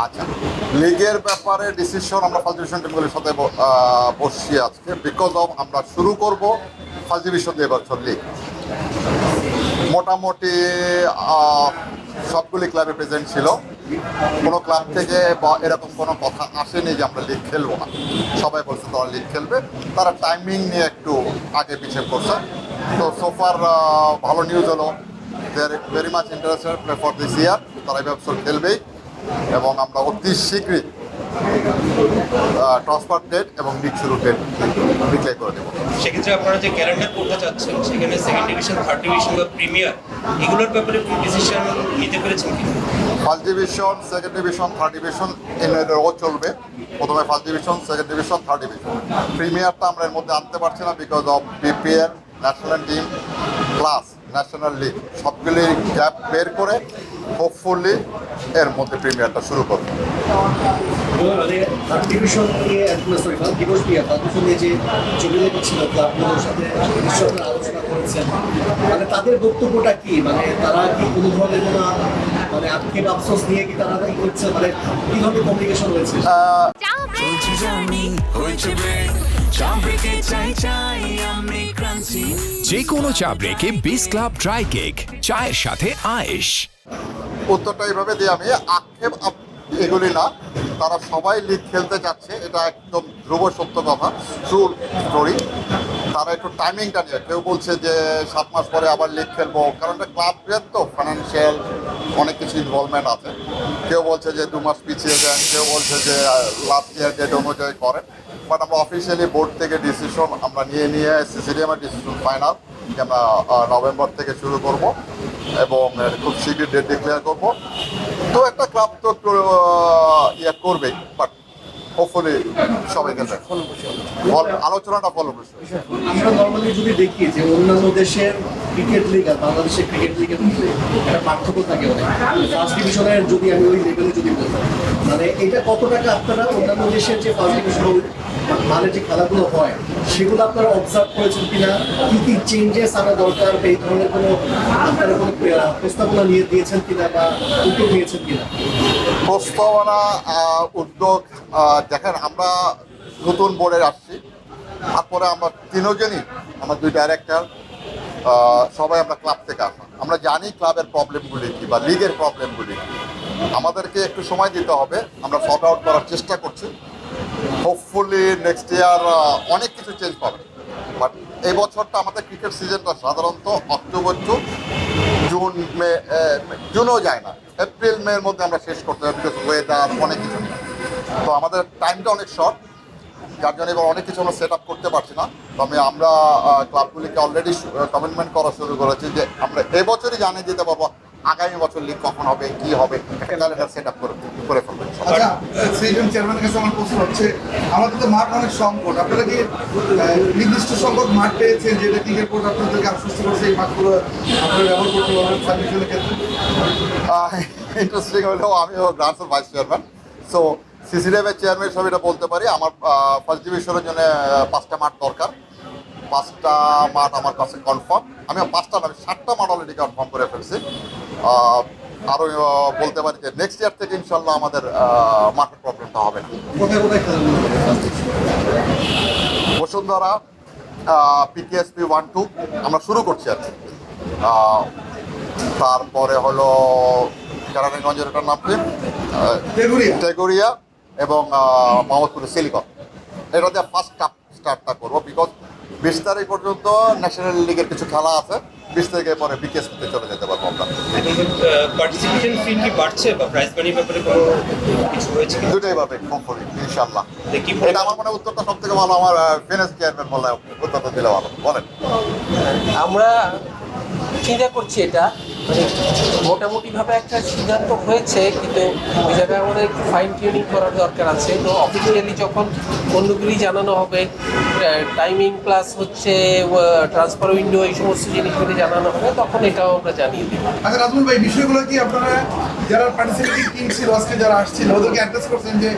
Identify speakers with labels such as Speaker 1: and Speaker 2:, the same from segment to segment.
Speaker 1: আচ্ছা, লিগের ব্যাপারে ডিসিশন আমরা ফার্স্ট ডিভিশন টিমগুলির সাথে বসছি আজকে, বিকজ অফ আমরা শুরু করব ফার্স্ট ডিভিশন দিয়ে এবছর লিগ। মোটামুটি সবগুলি ক্লাবে প্রেজেন্ট ছিল, কোনো ক্লাব থেকে বা এরকম কোনো কথা আসেনি যে আমরা লিগ খেলবো না। সবাই বলছে তারা লিগ খেলবে, তারা টাইমিং নিয়ে একটু আগে পিছিয়ে করছে। তো সোফার ভালো নিউজ হলো, they are very much interested play for this year, তারা এই ব্যবসা খেলবেই এবং আমরা অতি শীঘ্রই ট্রান্সফার ডেট এবং লিগ শুরুর ডেট ডিক্লেয়ার করে দেবো।
Speaker 2: সেক্ষেত্রে আপনারা যে ক্যালেন্ডার করতে চাচ্ছেন সেখানে সেকেন্ড ডিভিশন, থার্ড ডিভিশন বা প্রিমিয়ার এগুলোর ব্যাপারে ডিসিশন নিতে পেরেছেন কি?
Speaker 1: First division, second division, third division ও চলবে। প্রথমে first division, second division, third division. প্রিমিয়ারটা আমরা এর মধ্যে আনতে পারছি না because of BPL, national team plus national league সবগুলি গ্যাপ বের করে হোপফুলি এর মধ্যে প্রিমিয়ারটা শুরু করবে।
Speaker 3: মানে থার্ড ডিভিশন নিয়ে সরি ফার্স্ট ডিভিশন নিয়ে যে ছবিগুলো ছিল ক্লাবগুলোর সাথে নিশ্চয়ই আলোচনা করেছেন, মানে তাদের বক্তব্যটা কি? মানে তারা কি কোনো ধরনের কোনো মানে আক্ষেপ আফসোস নিয়ে কি তারা কি করছে, মানে কি ধরনের কমিউনিকেশন হয়েছে?
Speaker 4: যে কোনো চা ব্রেকে বিস ক্লাব ড্রাই কেক, চায়ের সাথে আয়েশ।
Speaker 1: উত্তরটা এইভাবে দিই আমি, আক্ষেপ এগুলি না, তারা সবাই লিগ খেলতে যাচ্ছে, এটা একদম ধ্রুব সত্য কথা, ট্রু স্টোরি। তারা একটু টাইমিংটা নিয়ে, কেউ বলছে যে 7 মাস পরে আবার লিগ খেলবো, কারণ এটা ক্লাবের তো ফাইন্যান্সিয়াল অনেক কিছু ইনভলভমেন্ট আছে। কেউ বলছে যে 2 মাস পিছিয়ে যান, কেউ বলছে যে লাস্ট ইয়ার ডেট অনুযায়ী করেন। বাট আমরা অফিসিয়ালি বোর্ড থেকে ডিসিশন আমরা নিয়ে সিসিডিএমের ডিসিশন ফাইনাল যে আমরা নভেম্বর থেকে শুরু করব এবং খুব শীঘ্রই ডেট ডিক্লেয়ার করব। তো একটা ক্লাব তো একটু ইয়ে করবেই, বাট হোপফুলি সবাই খেলবে, আলোচনাটা ফলপ্রসূ।
Speaker 3: আমরা নর্মালি যদি দেখি যে অন্যান্য দেশের ক্রিকেট লিগ আর বাংলাদেশের ক্রিকেট লিগের মধ্যে একটা পার্থক্য থাকে অনেক। ফার্স্ট ডিভিশনের যদি আমি ওই লেভেলে যদি বলতে, মানে এটা কত টাকা আপনারা অন্যান্য দেশের যে ফার্স্ট ডিভিশন মানে যে খেলাগুলো হয় সেগুলো আপনারা অবজার্ভ করেছেন কিনা, কি কি চেঞ্জেস আনা দরকার, এই ধরনের কোনো আপনারা কোনো প্রস্তাবনা নিয়ে দিয়েছেন কিনা বা উদ্যোগ নিয়েছেন কিনা?
Speaker 1: প্রস্তাবনা উদ্যোগ দেখেন, আমরা নতুন বোর্ডে আসছি, তারপরে আমরা তিনজনই, আমার 2 ডাইরেক্টর, সবাই আমরা ক্লাব থেকে আসা, আমরা জানি ক্লাবের প্রবলেমগুলি কী বা লিগের প্রবলেমগুলি কী। আমাদেরকে একটু সময় দিতে হবে, আমরা সর্ট আউট করার চেষ্টা করছি। হোপফুলি নেক্সট ইয়ার অনেক কিছু চেঞ্জ পাবে। বাট এই বছরটা আমাদের ক্রিকেট সিজনটা সাধারণত অক্টোবর টু জুন, মে, জুনও যায় না, এপ্রিল মের মধ্যে আমরা শেষ করতে হবে, বিকজ ওয়েদার অনেক কিছু নেই। তো আমাদের টাইমটা অনেক শর্ট, যার জন্য এবার অনেক কিছু আমরা সেট আপ করতে পারছি না। তবে আমরা ক্লাবগুলিকে অলরেডি কমিটমেন্ট করা শুরু করেছি যে আমরা এবছরই জানিয়ে দিতে পারবো আগামী বছর লিগ কখন হবে, কি হবে, একটা ক্যালেন্ডার সেট আপ করে ফেলবেন।
Speaker 5: আচ্ছা, সিজন চেয়ারম্যানের কাছে আমার প্রশ্ন হচ্ছে, আমাদের তো মাঠ অনেক সংকট, আপনারা কি নির্দিষ্ট সংকট মাঠ পেয়েছেন যেটা ক্রিকেট বোর্ড আপনাদেরকে আশ্বস্ত করছে এই মাঠগুলো আপনারা ব্যবহার করতে পারবেন সার্ভিসের ক্ষেত্রে?
Speaker 1: ইন্টারেস্টিং হলেও আমিও গ্রান্টসের ভাইস চেয়ারম্যান, সো সিসিডিএমের চেয়ারম্যান হিসাবে এটা বলতে পারি। আমার ফার্স্ট ডিভিশনের জন্য 5টা মাঠ দরকার, 5টা মাঠ আমার কাছে কনফার্ম। আমি 5টা না, 7টা মাঠ অলরেডি কনফার্ম করে ফেলছি। আরও বলতে পারি যে নেক্সট ইয়ার থেকে ইনশাল্লাহ আমাদের মাঠের প্রবলেমটা হবে না।
Speaker 3: কোথায় কোথায় খেলাধুলো হবে?
Speaker 1: বসুন্ধরা, পিকেএসপি 1-2 আমরা শুরু করছি আর কি। তারপরে হলো কেরানীগঞ্জের এটার নাম কি, টেগুরিয়া এবং মোহাম্মদপুরের সিলিকন। এটা দিয়ে ফার্স্ট স্টার্টটা করবো, বিকজ 20 তারিখ পর্যন্ত ন্যাশনাল লিগের কিছু খেলা আছে, 20 তারিখের পরে বিকেএসপিতে চলে যেতে পারবো আমরা।
Speaker 2: পার্টিসিপেশন ফি কি বাড়ছে বা প্রাইজ মানির ব্যাপারে কোনো কিছু হয়েছে কি?
Speaker 1: দুটোই পাবে হোপফুলি ইনশাল্লাহ। এটা আমার মনে উত্তরটা সব থেকে ভালো আমার ফিনান্স চেয়ারম্যান বললে উত্তরটা দিলে ভালো। বলেন।
Speaker 6: আমরা চিন্তা করছি এটা মানে মোটামুটিভাবে একটা সিদ্ধান্ত হয়েছে, কিন্তু ওই জায়গায় আমাদের একটু ফাইন টিউনিং করার দরকার আছে। তো অফিসিয়ালি যখন অন্যগুলি জানানো হবে, টাইমিং প্লাস হচ্ছে ট্রান্সফার উইন্ডো, এই সমস্ত জিনিসগুলি জানানো হবে, তখন এটাও আমরা জানিয়ে দেবো।
Speaker 5: আচ্ছা নাজমুল ভাই, বিষয়গুলো কি আপনারা যারা পার্টিসিপেটিং টিম ছিল আজকে যারা আসছিল ওদেরকে অ্যাড্রেস করছেন যে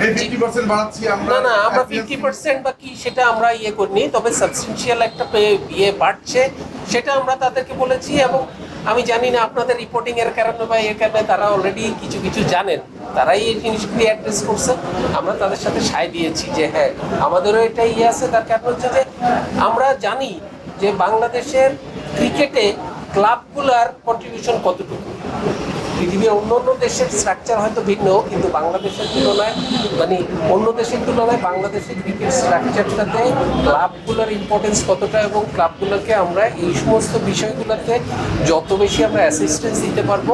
Speaker 5: এই 50% বাড়াচ্ছি আমরা?
Speaker 6: না, আমরা 50% বা কি সেটা আমরা করিনি, তবে সাবস্টেন্সিয়াল একটা বাড়ছে সেটা আমরা তাদেরকে বলেছি। এবং আমি জানি না আপনাদের রিপোর্টিং এর কারণে বা এর কারণে তারা অলরেডি কিছু কিছু জানেন, তারাই এই জিনিসগুলি অ্যাড্রেস করছে। আমরা তাদের সাথে সায় দিয়েছি যে হ্যাঁ আমাদেরও এটা আছে। তার কারণ হচ্ছে যে আমরা জানি যে বাংলাদেশের ক্রিকেটে ক্লাবগুলোর কন্ট্রিবিউশন কতটুকু। পৃথিবীর অন্য অন্য দেশের স্ট্রাকচার হয়তো ভিন্ন, কিন্তু বাংলাদেশের তুলনায় মানে অন্য দেশের তুলনায় বাংলাদেশের ক্রিকেট স্ট্রাকচারটাতে ক্লাবগুলোর ইম্পর্টেন্স কতটা, এবং ক্লাবগুলোকে আমরা এই সমস্ত বিষয়গুলোতে যত বেশি আমরা অ্যাসিস্ট্যান্স দিতে পারবো,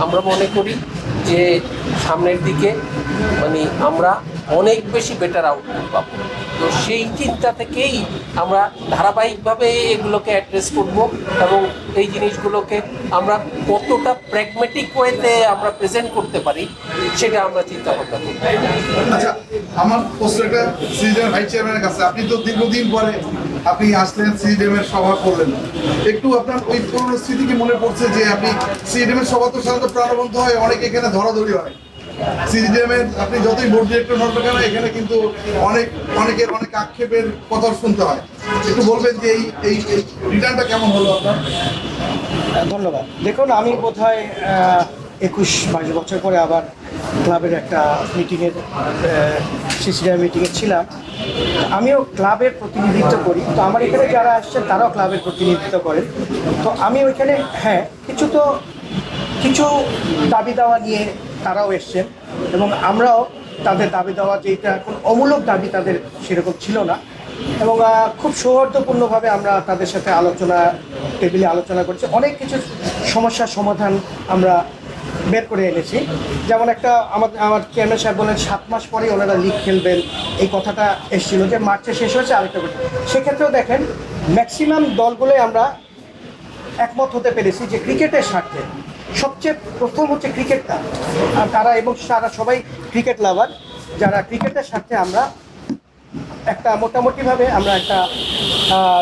Speaker 6: আমরা মনে করি যে সামনের দিকে মানে আমরা অনেক বেশি বেটার আউটপুট পাবো। তো সেই চিন্তা থেকেই আমরা ধারাবাহিকভাবে এগুলোকে অ্যাড্রেস করব, এবং এই জিনিসগুলোকে আমরা কতটা প্র্যাগমেটিক ওয়েতে আমরা প্রেজেন্ট করতে পারি সেটা আমরা চিন্তা ভাবনা করব।
Speaker 5: আচ্ছা, আমার প্রশ্ন একটা সিজিএম ভাইস চেয়ারম্যানের কাছে। আপনি তো দীর্ঘদিন পরে আপনি আসলেন, সিজিএম এর সভা করলেন, একটু আপনার ওই পুরনো স্মৃতি কি মনে পড়ছে যে আপনি সিজিএম এর সভা তো সাধারণত প্রাণবন্ত হয়, অনেক এখানে ধরাধরি হয়। সিজিএম এর আপনি যতই বোর্ড ডিরেক্টর হন না কেন, এখানে কিন্তু অনেকের অনেক আক্ষেপের কথা শুনতে হয়। একটু বলবেন যে এই রিটার্নটা কেমন হলো আপনার?
Speaker 7: ধন্যবাদ। দেখুন, আমি বোধহয় 21-22 বছর পরে আবার ক্লাবের একটা মিটিংয়ের সিসিডিআই মিটিংয়ে ছিলাম। আমিও ক্লাবের প্রতিনিধিত্ব করি, তো আমার এখানে যারা আসছেন তারাও ক্লাবের প্রতিনিধিত্ব করেন। তো আমি ওইখানে হ্যাঁ কিছু দাবি দাওয়া নিয়ে তারাও এসছেন, এবং আমরাও তাদের দাবি দেওয়া, যেটা কোনো অমূলক দাবি তাদের সেরকম ছিল না, এবং খুব সৌহার্দ্যপূর্ণভাবে আমরা তাদের সাথে টেবিলে আলোচনা করছি। অনেক কিছু সমস্যার সমাধান আমরা বের করে এনেছি। যেমন একটা আমার চেয়ারম্যান সাহেব বলেন 7 মাস পরেই ওনারা লিগ খেলবেন, এই কথাটা এসেছিল যে মার্চে শেষ হয়েছে আরেকটা করতে। সেক্ষেত্রেও দেখেন ম্যাক্সিমাম দলগুলোই আমরা একমত হতে পেরেছি যে ক্রিকেটের স্বার্থে সবচেয়ে প্রথম হচ্ছে ক্রিকেটটা, আর তারা এবং তারা সবাই ক্রিকেট লাভার, যারা ক্রিকেটের স্বার্থে আমরা একটা মোটামুটিভাবে আমরা একটা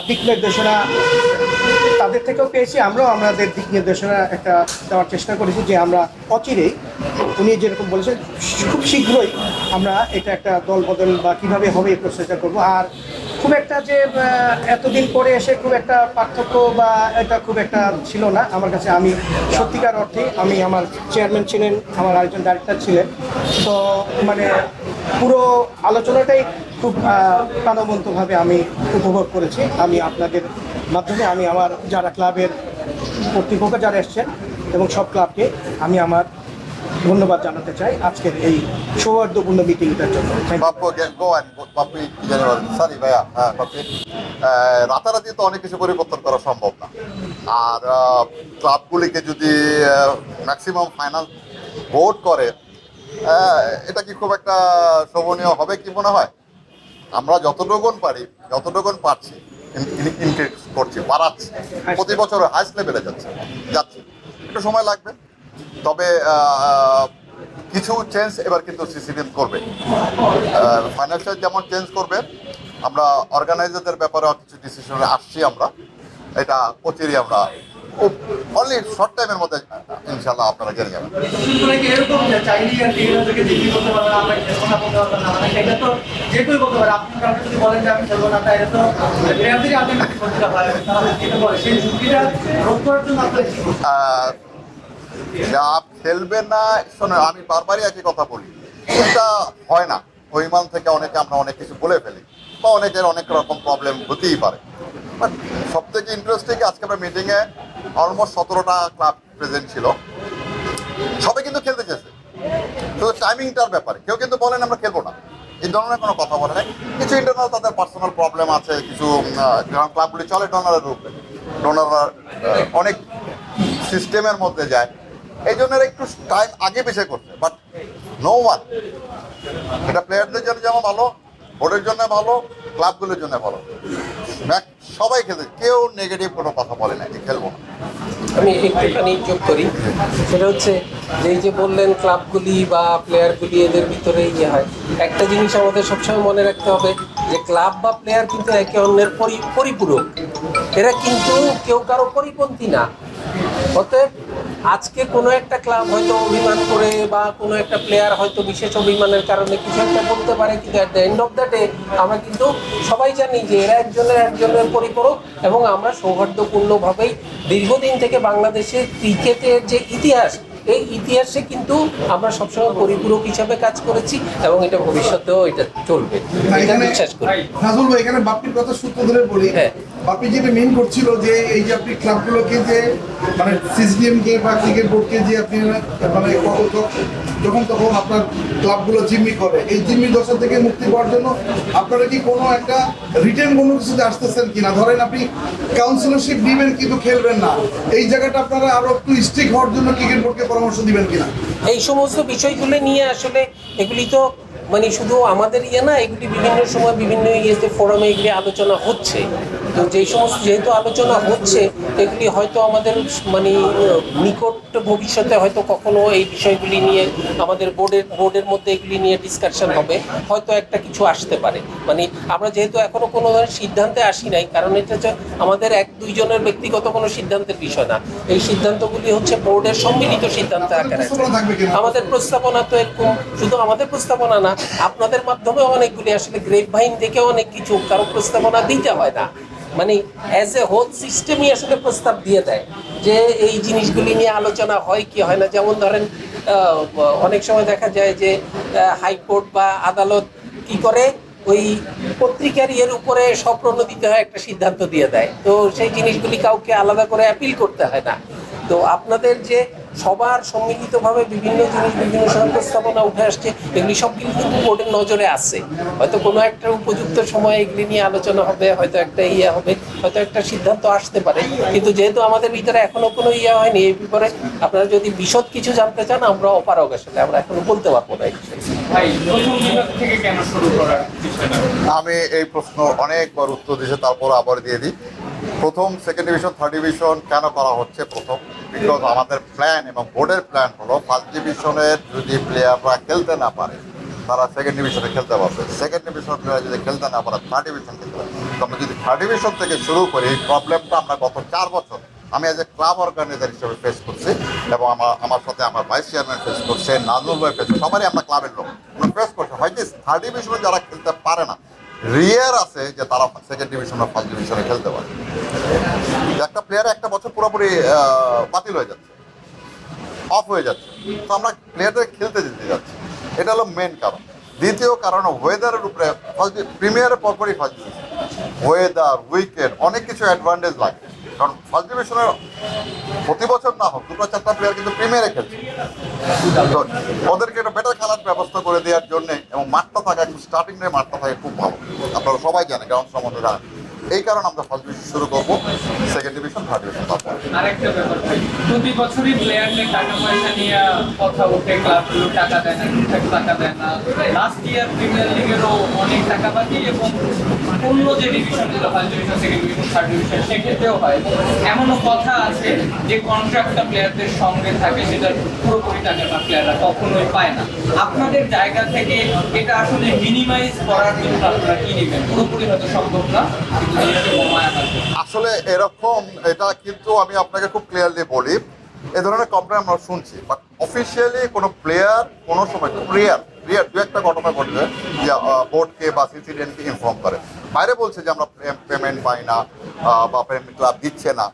Speaker 7: দিক নির্দেশনা তাদের থেকেও পেয়েছি, আমরাও আমাদের দিক নির্দেশনা একটা দেওয়ার চেষ্টা করেছি যে আমরা অচিরেই, উনি যেরকম বলেছেন খুব শীঘ্রই আমরা এটা একটা দল বদল বা কীভাবে হবে এই প্রচেষ্টা করবো। আর খুব একটা যে এতদিন পরে এসে খুব একটা পার্থক্য বা এটা খুব একটা ছিল না আমার কাছে। আমি সত্যিকার অর্থে আমার চেয়ারম্যান ছিলেন, আমার আরেকজন ডাইরেক্টর ছিলেন, তো মানে পুরো আলোচনাটাই খুব প্রাণবন্তভাবে আমি উপভোগ করেছি। আমি আপনাদের মাধ্যমে আমি আমার যারা ক্লাবের কর্তৃপক্ষ যারা এসছেন এবং সব ক্লাবকে আমি আমার ধন্যবাদ জানাতে চাই আজকের এই সৌহার্দ্যপূর্ণ মিটিংটার জন্য।
Speaker 1: সরি ভাইয়া, হ্যাঁ বাপি, রাতারাতি তো অনেক কিছু পরিবর্তন করা সম্ভব না। আর ক্লাবগুলিকে যদি ম্যাক্সিমাম ফাইনাল ভোট করে, এটা কি খুব একটা শোভনীয় হবে কি মনে হয়? আমরা যতটুকুন পারছি ইনক্রিজ করছি, বাড়াচ্ছি, প্রতি বছর হাইস্ট লেভেলে যাচ্ছে। একটু সময় লাগবে, তবে কিছু চেঞ্জ এবার কিন্তু সিসিডিএম করবে। ফাইন্যান্সিয়াল যেমন চেঞ্জ করবে, আমরা অর্গানাইজারদের ব্যাপারেও কিছু ডিসিশনে আসছি। আমরা এটা অচিরেই আমরা খুব অনলি শর্ট টাইমের মধ্যে ইনশাল্লাহ আপনারা জেনে যাবেন। যা খেলবে না, শোনো আমি বারবারই একই কথা বলি, এটা হয় না। অভিমান থেকে আমরা অনেক কিছু বলে ফেলি, বা অনেকের অনেক রকম প্রবলেম হতেই পারে। বাট সব থেকে ইন্টারেস্টিং, আজকে আমরা মিটিংয়ে অলমোস্ট 17টা ক্লাব প্রেজেন্ট ছিল, সবাই কিন্তু খেলতে চেয়েছে। শুধু টাইমিংটার ব্যাপারে কেউ কিন্তু বলেন আমরা খেলবো না, এই ধরনের কোনো কথা বলে নাই। কিছু ইন্টারনাল তাদের পার্সোনাল প্রবলেম আছে, কিছু ক্লাবগুলি চলে ডোনারের রূপে, ডোনাররা অনেক সিস্টেমের মধ্যে যায়, এই জন্য একটু টাইম আগে পিছিয়ে করছে। বাট নো ওয়ান, এটা প্লেয়ারদের জন্য যেমন ভালো, বোর্ডের জন্য ভালো, ক্লাবগুলোর জন্য ভালো, সবাই খেলতে, কেউ নেগেটিভ কোনো কথা বলে না যে খেলবো না।
Speaker 6: আমি একটুখানি যোগ করি, সেটা হচ্ছে যে এই যে বললেন ক্লাবগুলি বা প্লেয়ারগুলি এদের ভিতরে ইয়ে হয়, একটা জিনিস আমাদের সবসময় মনে রাখতে হবে যে ক্লাব বা প্লেয়ার কিন্তু একে অন্যের পরিপূরক, এরা কিন্তু কেউ কারো পরিপন্থী না। অতএব আজকে কোনো একটা ক্লাব হয়তো অভিমান করে বা কোনো একটা প্লেয়ার হয়তো বিশেষ অভিমানের কারণে কিছু একটা বলতে পারে, কিন্তু at the end of the day আমরা কিন্তু সবাই জানি যে এরা একজনের পরিপূরক, এবং আমরা সৌহার্দ্যপূর্ণভাবেই দীর্ঘদিন থেকে বাংলাদেশের ক্রিকেটের যে ইতিহাস, এই ইতিহাসে কিন্তু আমরা সবসময় পরিপূরক হিসাবে কাজ করেছি এবং এটা ভবিষ্যতেও এটা চলবে,
Speaker 5: না,
Speaker 6: এটা
Speaker 5: এখানে
Speaker 6: বিশ্বাস করি।
Speaker 5: নাজমুল ভাই, এখানে বাপ্পির কথা সূত্র ধরে বলি।
Speaker 6: হ্যাঁ।
Speaker 5: বাপ্পি যেটা মেন করছিল যে এই যে আপনি ক্লাবগুলোকে যে মানে সিসিডিএম কে বা ক্রিকেট বোর্ডকে যে আপনি মানে যখন তখন আপনার ক্লাবগুলো জিম্মি করে, এই জিম্মি দশা থেকে মুক্তি পাওয়ার জন্য আপনারা কি কোনো একটা রিটেন কোনো কিছুতে আসতেছেন কিনা? ধরেন আপনি কাউন্সিলরশিপ দিবেন কিন্তু খেলবেন না, এই জায়গাটা আপনারা আরো একটু স্ট্রিক্ট হওয়ার জন্য ক্রিকেট বোর্ডকে পরামর্শ দিবেন কিনা?
Speaker 6: এই সমস্ত বিষয়গুলো নিয়ে আসলে এগুলি তো মানে শুধু আমাদের ইয়ে না, এগুলি বিভিন্ন সময় বিভিন্ন ইয়েতে ফোরামে এগুলি আলোচনা হচ্ছে। তো যেই সমস্ত যেহেতু আলোচনা হচ্ছে, এগুলি হয়তো আমাদের মানে নিকট ভবিষ্যতে হয়তো কখনো এই বিষয়গুলি নিয়ে আমাদের বোর্ডের মধ্যে এগুলি নিয়ে ডিসকাশন হবে, হয়তো একটা কিছু আসতে পারে। মানে আমরা যেহেতু এখনো কোনো ধরনের সিদ্ধান্তে আসি নাই, কারণ এটা হচ্ছে আমাদের এক দুইজনের ব্যক্তিগত কোনো সিদ্ধান্তের বিষয় না, এই সিদ্ধান্তগুলি হচ্ছে বোর্ডের সম্মিলিত সিদ্ধান্ত আকারে আছে। আমাদের প্রস্তাবনা তো এরকম, শুধু আমাদের প্রস্তাবনা না, আপনাদের মাধ্যমে অনেকগুলি আসলে গ্রেপ ভাইন থেকে অনেক কিছু কারো প্রস্তাবনা দিতে হয় না, মানে অ্যাজ এ হোল সিস্টেমই আসলে প্রস্তাব দিয়ে দেয় যে এই জিনিসগুলি নিয়ে আলোচনা হয় কি হয় না। যেমন ধরেন অনেক সময় দেখা যায় যে হাইকোর্ট বা আদালত কি করে, ওই পত্রিকার ইয়ের উপরে স্বপ্রণোদিত হয় একটা সিদ্ধান্ত দিয়ে দেয়, তো সেই জিনিসগুলি কাউকে আলাদা করে অ্যাপিল করতে হয় না। তো আপনাদের যে সবার সম্মিলিতভাবে বিভিন্ন জিনিস বিভিন্ন সময় প্রস্তাবনা উঠে আসছে, এগুলি সব কিন্তু বোর্ডের নজরে আছে। হয়তো কোনো একটা উপযুক্ত সময় এগুলি নিয়ে আলোচনা হবে, হয়তো একটা ইয়ে হবে, হয়তো একটা সিদ্ধান্ত আসতে পারে, কিন্তু যেহেতু আমাদের ভিতরে এখনো কোনো ইয়ে হয়নি এই ব্যাপারে, আপনারা যদি বিশদ কিছু জানতে চান আমরা অপারগ, আসলে আমরা এখনো বলতে পারবো না এই বিষয়ে।
Speaker 1: আমি এই প্রশ্ন অনেকবার উত্তর দিয়েছি, তারপর আবার দিয়ে দিই। প্রথম, সেকেন্ড ডিভিশন, থার্ড ডিভিশন কেন করা হচ্ছে? প্রথম, বিকজ আমাদের প্ল্যান এবং বোর্ডের প্ল্যান হলো ফার্স্ট ডিভিশনের যদি প্লেয়াররা খেলতে না পারে তারা সেকেন্ড ডিভিশনে খেলতে পারবে, সেকেন্ড ডিভিশন প্লেয়ার যদি খেলতে না পারে থার্ড ডিভিশন খেলতে পারবে। তো আমরা যদি থার্ড ডিভিশন থেকে শুরু করি, এই প্রবলেমটা আমরা গত 4 বছর আমি এজ এ ক্লাব অর্গানাইজার হিসেবে ফেস করছি, এবং আমার সাথে আমার ভাইস চেয়ারম্যান ফেস করছে, নাজমুল ভাই ফেস করছে, সবারই আমরা ক্লাবের লোক আমরা ফেস করছি। হয়তো থার্ড ডিভিশনে যারা খেলতে পারে না, রিয়ার আছে যে তারা সেকেন্ড ডিভিশন বা ফার্স্ট ডিভিশনে খেলতে পারে। একটা প্লেয়ার একটা বছর পুরোপুরি বাতিল হয়ে যাচ্ছে, অফ হয়ে যাচ্ছে, তো আমরা প্লেয়ারদের খেলতে দিতে যাচ্ছি, এটা হলো মেন কারণ। দ্বিতীয় কারণ ওয়েদারের উপরে, প্রিমিয়ারের পরপরই ফার্স্ট ডিভিশন, ওয়েদার, উইকেট, অনেক কিছু অ্যাডভান্টেজ লাগে। কারণ ফার্স্ট ডিভিশনের প্রতি বছর না হোক 2-4টা প্লেয়ার কিন্তু প্রিমিয়ারে খেলছে, তো ওদেরকে একটা বেটার খেলার ব্যবস্থা করে দেওয়ার জন্যে, এবং মাঠটা থাকে একটু স্টার্টিং ডে মাঠটা থাকে খুব ভালো, আপনারা সবাই জানেন, গ্রাউন্ড সম্বন্ধে জানেন। এই কারণে আমরা ফার্স্ট ডিভিশন শুরু করবো, সেকেন্ড ডিভিশন, থার্ড ডিভিশন। তারপর
Speaker 8: আরেকটা ব্যাপার ভাই, প্রতি বছরই প্লেয়ারদের টাকা পয়সা নিয়ে কথা ওঠে, ক্লাবগুলো টাকা দেয় না, ঠিকঠাক টাকা দেয় না। লাস্ট ইয়ার প্রিমিয়ার লিগেরও অনেক টাকা বাকি, এবং অন্য যে ডিভিশনগুলো first division, second division, third division, সেক্ষেত্রেও হয়। এমনও কথা আছে যে কন্ট্রাক্টটা প্লেয়ারদের সঙ্গে থাকে, সেটার পুরোপুরি টাকাটা প্লেয়াররা কখনোই পায় না। আপনাদের জায়গা থেকে এটা আসলে মিনিমাইজ করার জন্য আপনারা কি নেবেন? পুরোপুরি হয়তো সম্ভব না, কিন্তু
Speaker 1: আসলে এরকম, এটা কিন্তু আমি আপনাকে খুব ক্লিয়ারলি বলি, এ ধরনের কমপ্লেন আমরা শুনছি, বাট অফিসিয়ালি কোনো প্লেয়ার কোনো সময়, খুব রিয়ার দু একটা ঘটনা ঘটছে যে বোর্ডকে বা সিসিডিএনকে ইনফর্ম করে, বাইরে বলছে যে আমরা পেমেন্ট পাই না বা পেমেন্ট ক্লাব দিচ্ছে না।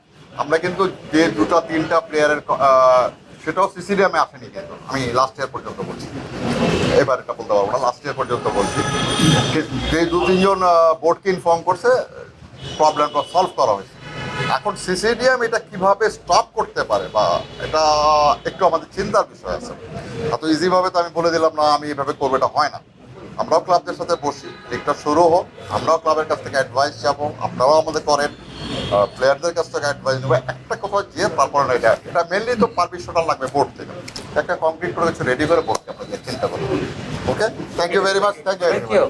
Speaker 1: আমরা কিন্তু যে 2-3টা প্লেয়ারের সেটাও সিসিডিএমে আসেনি, কিন্তু আমি লাস্ট ইয়ার পর্যন্ত বলছি, এবার এটা বলতে পারবো না, লাস্ট ইয়ার পর্যন্ত বলছি, যে 2-3জন বোর্ডকে ইনফর্ম করছে, প্রবলেমটা সলভ করা হয়েছে। এখন সিসিডিএম এটা কিভাবে স্টপ করতে পারে বা এটা একটু আমাদের চিন্তার বিষয় আছে। এত ইজিভাবে তো আমি বলে দিলাম না আমি এইভাবে করবো, এটা হয় না। আমরাও ক্লাবদের সাথে বসি, লিগটা শুরু হোক, আমরাও ক্লাবের কাছ থেকে অ্যাডভাইস যাবো, আপনারাও আমাদের করেন, প্লেয়ারদের কাছ থেকে অ্যাডভাইস নেবো, একটা কোথাও গিয়ে তারপর এটা মেনলি তো পারমিশনটা লাগবে বোর্ড থেকে, একটা কমপ্লিট করে কিছু রেডি করে বোর্ডকে আপনাদের চিন্তা করবো। Okay, thank you very much, thank you.